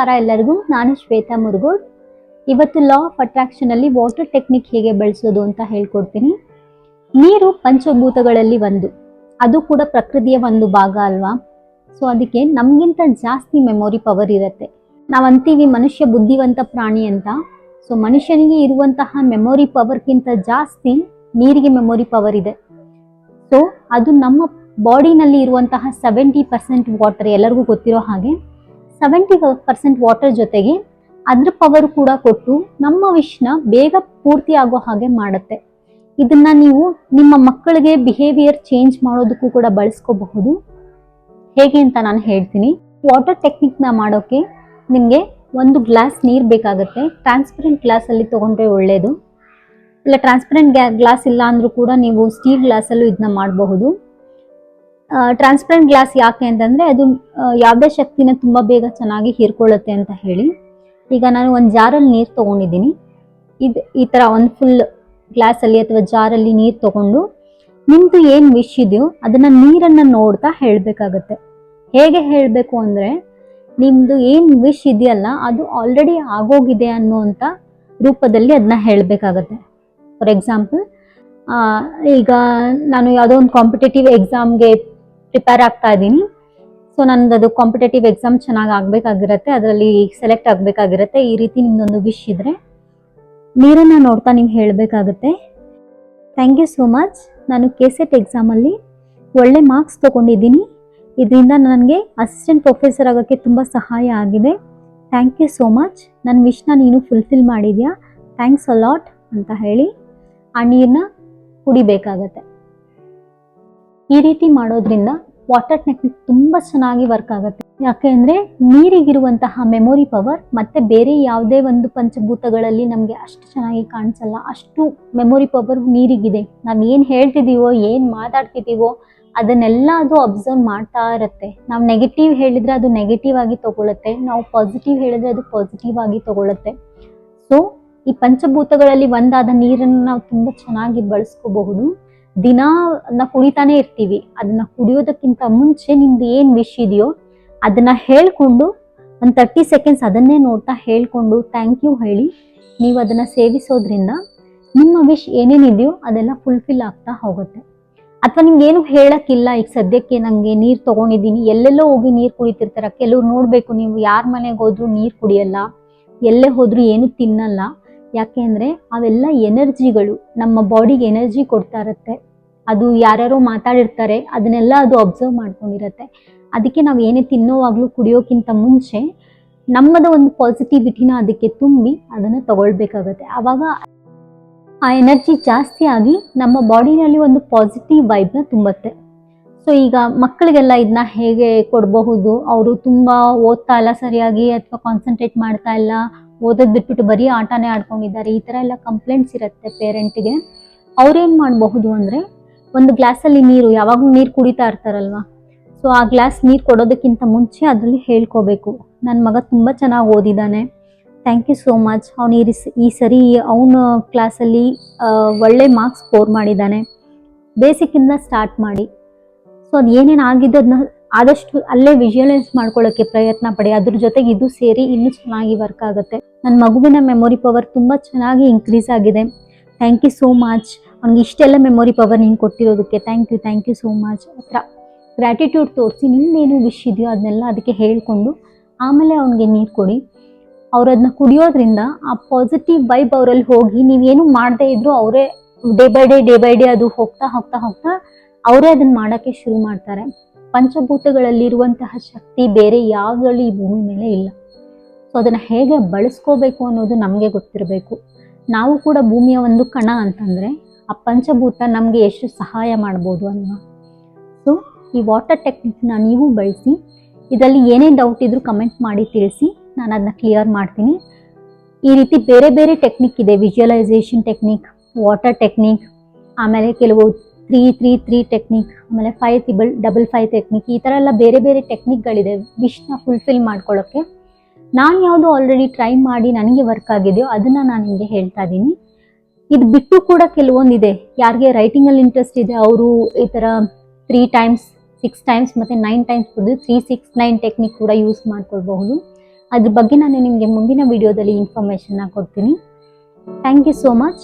ನಮಸ್ಕಾರ ಎಲ್ಲರಿಗೂ. ನಾನು ಶ್ವೇತಾ ಮುರುಗೋಡ್. ಇವತ್ತು ಲಾ ಆಫ್ ಅಟ್ರಾಕ್ಷನ್ ಅಲ್ಲಿ ವಾಟರ್ ಟೆಕ್ನಿಕ್ ಹೇಗೆ ಬಳಸೋದು ಅಂತ ಹೇಳ್ಕೊಡ್ತೀನಿ. ನೀರು ಪಂಚಭೂತಗಳಲ್ಲಿ ಒಂದು, ಅದು ಕೂಡ ಪ್ರಕೃತಿಯ ಒಂದು ಭಾಗ ಅಲ್ವಾ. ಸೊ ಅದಕ್ಕೆ ನಮಗಿಂತ ಜಾಸ್ತಿ ಮೆಮೊರಿ ಪವರ್ ಇರುತ್ತೆ. ನಾವು ಅಂತೀವಿ ಮನುಷ್ಯ ಬುದ್ಧಿವಂತ ಪ್ರಾಣಿ ಅಂತ. ಸೊ ಮನುಷ್ಯನಿಗೆ ಇರುವಂತಹ ಮೆಮೊರಿ ಪವರ್ಗಿಂತ ಜಾಸ್ತಿ ನೀರಿಗೆ ಮೆಮೊರಿ ಪವರ್ ಇದೆ. ಸೊ ಅದು ನಮ್ಮ ಬಾಡಿನಲ್ಲಿ ಇರುವಂತಹ 70% ವಾಟರ್, ಎಲ್ಲರಿಗೂ ಗೊತ್ತಿರೋ ಹಾಗೆ 70% ವಾಟರ್ ಜೊತೆಗೆ ಅದ್ರ ಪವರ್ ಕೂಡ ಕೊಟ್ಟು ನಮ್ಮ ವಿಷ್ನ ಬೇಗ ಪೂರ್ತಿ ಆಗೋ ಹಾಗೆ ಮಾಡುತ್ತೆ. ಇದನ್ನ ನೀವು ನಿಮ್ಮ ಮಕ್ಕಳಿಗೆ ಬಿಹೇವಿಯರ್ ಚೇಂಜ್ ಮಾಡೋದಕ್ಕೂ ಕೂಡ ಬಳಸ್ಕೋಬಹುದು. ಹೇಗೆ ಅಂತ ನಾನು ಹೇಳ್ತೀನಿ. ವಾಟರ್ ಟೆಕ್ನಿಕ್ನ ಮಾಡೋಕೆ ನಿಮಗೆ ಒಂದು ಗ್ಲಾಸ್ ನೀರು ಬೇಕಾಗುತ್ತೆ. ಟ್ರಾನ್ಸ್ಪರೆಂಟ್ ಗ್ಲಾಸಲ್ಲಿ ತೊಗೊಂಡ್ರೆ ಒಳ್ಳೆಯದು. ಇಲ್ಲ ಟ್ರಾನ್ಸ್ಪರೆಂಟ್ ಗ್ಲಾಸ್ ಇಲ್ಲ ಅಂದರೂ ಕೂಡ ನೀವು ಸ್ಟೀಲ್ ಗ್ಲಾಸಲ್ಲೂ ಇದನ್ನ ಮಾಡಬಹುದು. ಟ್ರಾನ್ಸ್ಪರೆಂಟ್ ಗ್ಲಾಸ್ ಯಾಕೆ ಅಂತಂದರೆ ಅದು ಯಾವುದೇ ಶಕ್ತಿನ ತುಂಬ ಬೇಗ ಚೆನ್ನಾಗಿ ಹೀರ್ಕೊಳ್ಳುತ್ತೆ ಅಂತ ಹೇಳಿ. ಈಗ ನಾನು ಒಂದು ಜಾರಲ್ಲಿ ನೀರು ತೊಗೊಂಡಿದ್ದೀನಿ. ಈ ಥರ ಒಂದು ಫುಲ್ ಗ್ಲಾಸಲ್ಲಿ ಅಥವಾ ಜಾರಲ್ಲಿ ನೀರು ತೊಗೊಂಡು ನಿಮ್ಮದು ಏನು ವಿಶ್ ಇದೆಯೋ ಅದನ್ನು ನೀರನ್ನು ನೋಡ್ತಾ ಹೇಳಬೇಕಾಗತ್ತೆ. ಹೇಗೆ ಹೇಳಬೇಕು ಅಂದರೆ, ನಿಮ್ಮದು ಏನು ವಿಶ್ ಇದೆಯಲ್ಲ ಅದು ಆಲ್ರೆಡಿ ಆಗೋಗಿದೆ ಅನ್ನುವಂಥ ರೂಪದಲ್ಲಿ ಅದನ್ನ ಹೇಳಬೇಕಾಗತ್ತೆ. ಫಾರ್ ಎಕ್ಸಾಂಪಲ್, ಈಗ ನಾನು ಯಾವುದೋ ಒಂದು ಕಾಂಪಿಟೇಟಿವ್ ಎಕ್ಸಾಮ್ಗೆ ಪ್ರಿಪೇರ್ ಆಗ್ತಾ ಇದ್ದೀನಿ. ಸೊ ನನ್ನದು ಅದು ಕಾಂಪಿಟೇಟಿವ್ ಎಕ್ಸಾಮ್ ಚೆನ್ನಾಗಿ ಆಗಬೇಕಾಗಿರುತ್ತೆ, ಅದರಲ್ಲಿ ಸೆಲೆಕ್ಟ್ ಆಗಬೇಕಾಗಿರುತ್ತೆ. ಈ ರೀತಿ ನಿಮ್ಮದೊಂದು ವಿಶ್ ಇದ್ದರೆ ನೀರನ್ನು ನೋಡ್ತಾ ನೀವು ಹೇಳಬೇಕಾಗುತ್ತೆ, ಥ್ಯಾಂಕ್ ಯು ಸೋ ಮಚ್, ನಾನು KCET ಎಕ್ಸಾಮಲ್ಲಿ ಒಳ್ಳೆ ಮಾರ್ಕ್ಸ್ ತೊಗೊಂಡಿದ್ದೀನಿ. ಇದರಿಂದ ನನಗೆ ಅಸಿಸ್ಟೆಂಟ್ ಪ್ರೊಫೆಸರ್ ಆಗೋಕ್ಕೆ ತುಂಬ ಸಹಾಯ ಆಗಿದೆ. ಥ್ಯಾಂಕ್ ಯು ಸೋ ಮಚ್, ನನ್ನ ವಿಶ್ನ ನೀನು ಫುಲ್ಫಿಲ್ ಮಾಡಿದ್ಯಾ, ಥ್ಯಾಂಕ್ಸ್ ಅ ಲಾಟ್ ಅಂತ ಹೇಳಿ ಆ ನೀರನ್ನ ಕುಡಿಬೇಕಾಗತ್ತೆ. ಈ ರೀತಿ ಮಾಡೋದ್ರಿಂದ ವಾಟರ್ ಟೆಕ್ನಿಕ್ ತುಂಬ ಚೆನ್ನಾಗಿ ವರ್ಕ್ ಆಗುತ್ತೆ. ಯಾಕೆ ಅಂದರೆ ನೀರಿಗಿರುವಂತಹ ಮೆಮೊರಿ ಪವರ್ ಮತ್ತೆ ಬೇರೆ ಯಾವುದೇ ಒಂದು ಪಂಚಭೂತಗಳಲ್ಲಿ ನಮಗೆ ಅಷ್ಟು ಚೆನ್ನಾಗಿ ಕಾಣಿಸಲ್ಲ. ಅಷ್ಟು ಮೆಮೊರಿ ಪವರ್ ನೀರಿಗಿದೆ. ನಾವು ಏನು ಹೇಳ್ತಿದ್ದೀವೋ, ಏನು ಮಾತಾಡ್ತಿದ್ದೀವೋ ಅದನ್ನೆಲ್ಲ ಅದು ಅಬ್ಸರ್ವ್ ಮಾಡ್ತಾ ಇರುತ್ತೆ. ನಾವು ನೆಗೆಟಿವ್ ಹೇಳಿದರೆ ಅದು ನೆಗೆಟಿವ್ ಆಗಿ ತಗೊಳುತ್ತೆ, ನಾವು ಪಾಸಿಟಿವ್ ಹೇಳಿದರೆ ಅದು ಪಾಸಿಟಿವ್ ಆಗಿ ತಗೊಳುತ್ತೆ. ಸೊ ಈ ಪಂಚಭೂತಗಳಲ್ಲಿ ಒಂದಾದ ನೀರನ್ನು ನಾವು ತುಂಬ ಚೆನ್ನಾಗಿ ಬಳಸ್ಕೋಬಹುದು. ದಿನ ಅದನ್ನ ಕುಡಿತಾನೆ ಇರ್ತೀವಿ. ಅದನ್ನ ಕುಡಿಯೋದಕ್ಕಿಂತ ಮುಂಚೆ ನಿಮ್ದು ಏನು ವಿಶ್ ಇದೆಯೋ ಅದನ್ನ ಹೇಳ್ಕೊಂಡು ಒಂದು 30 ಸೆಕೆಂಡ್ಸ್ ಅದನ್ನೇ ನೋಡ್ತಾ ಹೇಳ್ಕೊಂಡು ಥ್ಯಾಂಕ್ ಯು ಹೇಳಿ ನೀವು ಅದನ್ನ ಸೇವಿಸೋದ್ರಿಂದ ನಿಮ್ಮ ವಿಶ್ ಏನೇನಿದೆಯೋ ಅದೆಲ್ಲ ಫುಲ್ಫಿಲ್ ಆಗ್ತಾ ಹೋಗುತ್ತೆ. ಅಥವಾ ನಿಮ್ಗೆ ಏನು ಹೇಳಕ್ಕಿಲ್ಲ, ಈಗ ಸದ್ಯಕ್ಕೆ ನನಗೆ ನೀರು ತೊಗೊಂಡಿದ್ದೀನಿ, ಎಲ್ಲೆಲ್ಲೋ ಹೋಗಿ ನೀರು ಕುಡಿತಿರ್ತಾರೆ. ಕೆಲವ್ರು ನೋಡಬೇಕು, ನೀವು ಯಾರ ಮನೆಗೆ ಹೋದ್ರೂ ನೀರು ಕುಡಿಯಲ್ಲ, ಎಲ್ಲೇ ಹೋದ್ರೂ ಏನು ತಿನ್ನಲ್ಲ. ಯಾಕೆ ಅಂದರೆ ಅವೆಲ್ಲ ಎನರ್ಜಿಗಳು, ನಮ್ಮ ಬಾಡಿಗೆ ಎನರ್ಜಿ ಕೊಡ್ತಾ ಇರುತ್ತೆ. ಅದು ಯಾರ್ಯಾರೋ ಮಾತಾಡಿರ್ತಾರೆ, ಅದನ್ನೆಲ್ಲ ಅದು ಅಬ್ಸರ್ವ್ ಮಾಡ್ಕೊಂಡಿರುತ್ತೆ. ಅದಕ್ಕೆ ನಾವು ಏನೇ ತಿನ್ನೋವಾಗಲೂ ಕುಡಿಯೋಕ್ಕಿಂತ ಮುಂಚೆ ನಮ್ಮದ ಒಂದು ಪಾಸಿಟಿವಿಟಿನ ಅದಕ್ಕೆ ತುಂಬಿ ಅದನ್ನು ತಗೊಳ್ಬೇಕಾಗತ್ತೆ. ಆವಾಗ ಆ ಎನರ್ಜಿ ಜಾಸ್ತಿ ಆಗಿ ನಮ್ಮ ಬಾಡಿನಲ್ಲಿ ಒಂದು ಪಾಸಿಟಿವ್ ವೈಬ್ನ ತುಂಬುತ್ತೆ. ಸೊ ಈಗ ಮಕ್ಕಳಿಗೆಲ್ಲ ಇದನ್ನ ಹೇಗೆ ಕೊಡಬಹುದು? ಅವರು ತುಂಬ ಓದ್ತಾ ಇಲ್ಲ ಸರಿಯಾಗಿ, ಅಥವಾ ಕಾನ್ಸಂಟ್ರೇಟ್ ಮಾಡ್ತಾ ಇಲ್ಲ, ಓದೋದು ಬಿಟ್ಬಿಟ್ಟು ಬರೀ ಆಟನೇ ಆಡ್ಕೊಂಡಿದ್ದಾರೆ, ಈ ಥರ ಎಲ್ಲ ಕಂಪ್ಲೇಂಟ್ಸ್ ಇರುತ್ತೆ ಪೇರೆಂಟಿಗೆ. ಅವ್ರೇನು ಮಾಡಬಹುದು ಅಂದರೆ, ಒಂದು ಗ್ಲಾಸಲ್ಲಿ ನೀರು, ಯಾವಾಗಲೂ ನೀರು ಕುಡಿತಾ ಇರ್ತಾರಲ್ವ, ಸೊ ಆ ಗ್ಲಾಸ್ ನೀರು ಕೊಡೋದಕ್ಕಿಂತ ಮುಂಚೆ ಅದರಲ್ಲಿ ಹೇಳ್ಕೋಬೇಕು, ನನ್ನ ಮಗ ತುಂಬ ಚೆನ್ನಾಗಿ ಓದಿದ್ದಾನೆ, ಥ್ಯಾಂಕ್ ಯು ಸೋ ಮಚ್, ಅವನು ಈ ಸರಿ ಅವನ ಕ್ಲಾಸಲ್ಲಿ ಒಳ್ಳೆ ಮಾರ್ಕ್ಸ್ ಸ್ಕೋರ್ ಮಾಡಿದ್ದಾನೆ. ಬೇಸಿಕ್ಕಿಂದ ಸ್ಟಾರ್ಟ್ ಮಾಡಿ. ಸೊ ಅದು ಏನೇನು ಆಗಿದ್ದು ಅದನ್ನ ಆದಷ್ಟು ಅಲ್ಲೇ ವಿಜುವಲೈಸ್ ಮಾಡ್ಕೊಳ್ಳೋಕ್ಕೆ ಪ್ರಯತ್ನ ಪಡಿ. ಅದ್ರ ಜೊತೆಗೆ ಇದು ಸೇರಿ ಇನ್ನೂ ಚೆನ್ನಾಗಿ ವರ್ಕ್ ಆಗುತ್ತೆ. ನನ್ನ ಮಗುವಿನ ಮೆಮೊರಿ ಪವರ್ ತುಂಬ ಚೆನ್ನಾಗಿ ಇನ್ಕ್ರೀಸ್ ಆಗಿದೆ, ಥ್ಯಾಂಕ್ ಯು ಸೋ ಮಚ್, ಅವ್ನಿಗೆ ಇಷ್ಟೆಲ್ಲ ಮೆಮೊರಿ ಪವರ್ ನೀನು ಕೊಟ್ಟಿರೋದಕ್ಕೆ ಥ್ಯಾಂಕ್ ಯು ಸೋ ಮಚ್. ಆ ಥರ ಗ್ರ್ಯಾಟಿಟ್ಯೂಡ್ ತೋರಿಸಿ ನಿಮ್ದೇನು ವಿಶ್ ಇದೆಯೋ ಅದನ್ನೆಲ್ಲ ಅದಕ್ಕೆ ಹೇಳ್ಕೊಂಡು ಆಮೇಲೆ ಅವ್ನಿಗೆ ನೀರು ಕೊಡಿ. ಅವ್ರು ಅದನ್ನ ಕುಡಿಯೋದ್ರಿಂದ ಆ ಪಾಸಿಟಿವ್ ವೈಬ್ ಅವರಲ್ಲಿ ಹೋಗಿ ನೀವೇನು ಮಾಡದೇ ಇದ್ರು ಅವರೇ ಡೇ ಬೈ ಡೇ ಅದು ಹೋಗ್ತಾ ಅವರೇ ಅದನ್ನ ಮಾಡೋಕ್ಕೆ ಶುರು ಮಾಡ್ತಾರೆ. ಪಂಚಭೂತಗಳಲ್ಲಿರುವಂತಹ ಶಕ್ತಿ ಬೇರೆ ಯಾವುದರಲ್ಲಿ ಈ ಭೂಮಿ ಮೇಲೆ ಇಲ್ಲ. ಸೊ ಅದನ್ನು ಹೇಗೆ ಬಳಸ್ಕೋಬೇಕು ಅನ್ನೋದು ನಮಗೆ ಗೊತ್ತಿರಬೇಕು. ನಾವು ಕೂಡ ಭೂಮಿಯ ಒಂದು ಕಣ ಅಂತಂದರೆ ಆ ಪಂಚಭೂತ ನಮಗೆ ಎಷ್ಟು ಸಹಾಯ ಮಾಡ್ಬೋದು ಅಲ್ವಾ. ಸೊ ಈ ವಾಟರ್ ಟೆಕ್ನಿಕ್ನ ನೀವು ಬಳಸಿ. ಇದರಲ್ಲಿ ಏನೇ ಡೌಟ್ ಇದ್ರೂ ಕಮೆಂಟ್ ಮಾಡಿ ತಿಳಿಸಿ, ನಾನು ಅದನ್ನ ಕ್ಲಿಯರ್ ಮಾಡ್ತೀನಿ. ಈ ರೀತಿ ಬೇರೆ ಬೇರೆ ಟೆಕ್ನಿಕ್ ಇದೆ, ವಿಜುವಲೈಸೇಷನ್ ಟೆಕ್ನಿಕ್, ವಾಟರ್ ಟೆಕ್ನಿಕ್, ಆಮೇಲೆ ಕೆಲವು 3-3-3 ಟೆಕ್ನಿಕ್, ಆಮೇಲೆ 5-5 ಟೆಕ್ನಿಕ್, ಈ ಥರ ಎಲ್ಲ ಬೇರೆ ಬೇರೆ ಟೆಕ್ನಿಕ್ಗಳಿದೆ ವಿಶ್ನ ಫುಲ್ಫಿಲ್ ಮಾಡ್ಕೊಳ್ಳೋಕ್ಕೆ. ನಾನು ಯಾವುದು ಆಲ್ರೆಡಿ ಟ್ರೈ ಮಾಡಿ ನನಗೆ ವರ್ಕ್ ಆಗಿದೆಯೋ ಅದನ್ನು ನಾನು ನಿಮಗೆ ಹೇಳ್ತಾ ಇದ್ದೀನಿ. ಇದು ಬಿಟ್ಟು ಕೂಡ ಕೆಲವೊಂದಿದೆ. ಯಾರಿಗೆ ರೈಟಿಂಗಲ್ಲಿ ಇಂಟ್ರೆಸ್ಟ್ ಇದೆ ಅವರು ಈ ಥರ 3 times 6 times ಮತ್ತು 9 times 3-6-9 ಟೆಕ್ನಿಕ್ ಕೂಡ ಯೂಸ್ ಮಾಡ್ಕೊಳ್ಬಹುದು. ಅದ್ರ ಬಗ್ಗೆ ನಾನು ನಿಮಗೆ ಮುಂದಿನ ವಿಡಿಯೋದಲ್ಲಿ ಇನ್ಫಾರ್ಮೇಷನ್ನ ಕೊಡ್ತೀನಿ. Thank you so much.